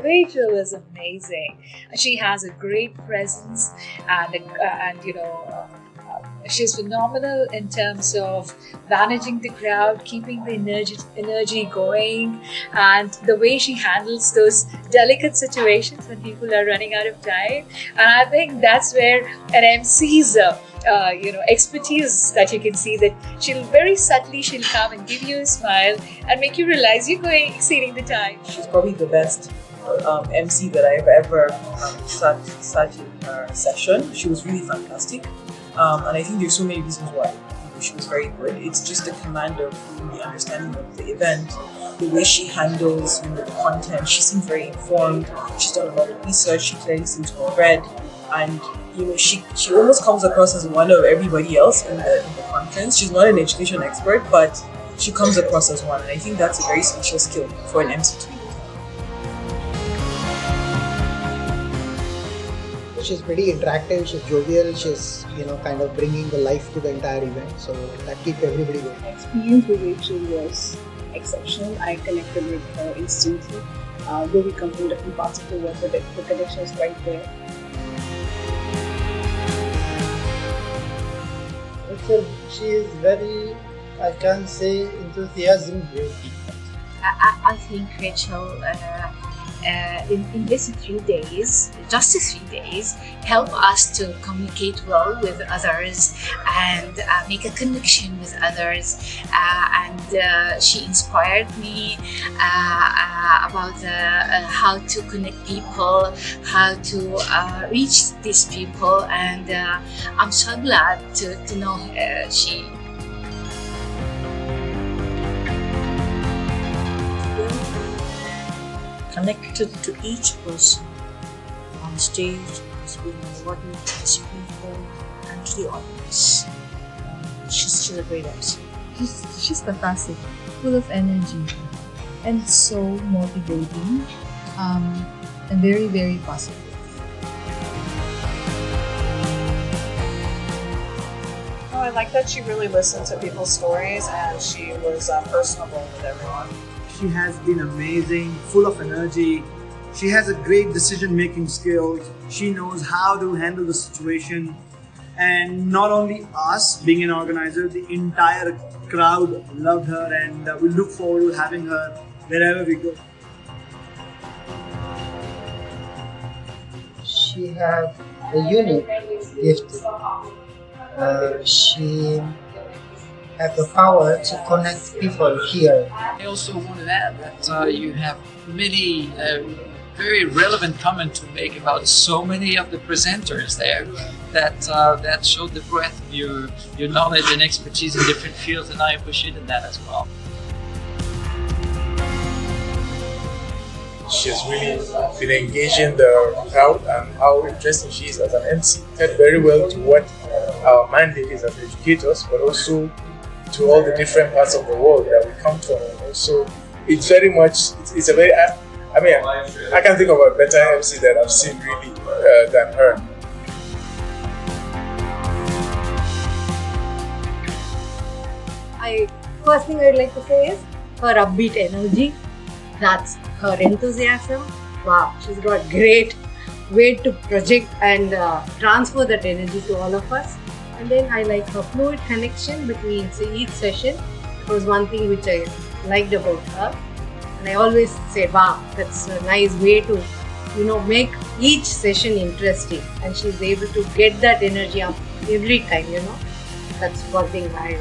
Rachel is amazing. She has a great presence, and she's phenomenal in terms of managing the crowd, keeping the energy going, and the way she handles those delicate situations when people are running out of time. And I think that's where an MC's expertise that you can see, that she'll very subtly she'll come and give you a smile and make you realize you're going exceeding the time. She's probably the best MC that I've ever sat in her session. She was really fantastic. And I think there's so many reasons why she was very good. It's just the command of the understanding of the event, the way she handles the content. She seems very informed. She's done a lot of research. She clearly seems well read, and she almost comes across as one of everybody else in the conference. She's not an education expert, but she comes across as one, and I think that's a very special skill for an MC to be. She's pretty interactive, she's jovial, she's kind of bringing the life to the entire event, so that keeps everybody going. My experience with Rachel was exceptional. I connected with her instantly. Though we come from different parts of the world, but the connection is right there. Rachel, she is very, I can say, enthusiasm. I think Rachel in these 3 days, just 3 days, help us to communicate well with others and make a connection with others. And she inspired me about how to connect people, how to reach these people, and I'm so glad to know she. Connected to each person on stage, has been working to its people and to the audience. She's a great MC. She's fantastic, full of energy, and so motivating, and very, very positive. Oh, I like that she really listened to people's stories and she was personable with everyone. She has been amazing, full of energy. She has a great decision-making skills. She knows how to handle the situation. And not only us being an organizer, the entire crowd loved her, and we look forward to having her wherever we go. She has a unique gift. She has the power to connect people here. I also want to add that you have many very relevant comments to make about so many of the presenters there that showed the breadth of your knowledge and expertise in different fields, and I appreciated that as well. She's really been engaging the crowd, and how interesting she is as an MC. Fed very well to what our mandate is as educators, but also to all the different parts of the world that we come from. And also, it's very much, it's a very, I can't think of a better MC that I've seen really than her. First thing I'd like to say is her upbeat energy. That's her enthusiasm. Wow, she's got great way to project and transfer that energy to all of us. And then I like her fluid connection between each session. It was one thing which I liked about her. And I always say, wow, that's a nice way to, make each session interesting. And she's able to get that energy up every time, That's one thing I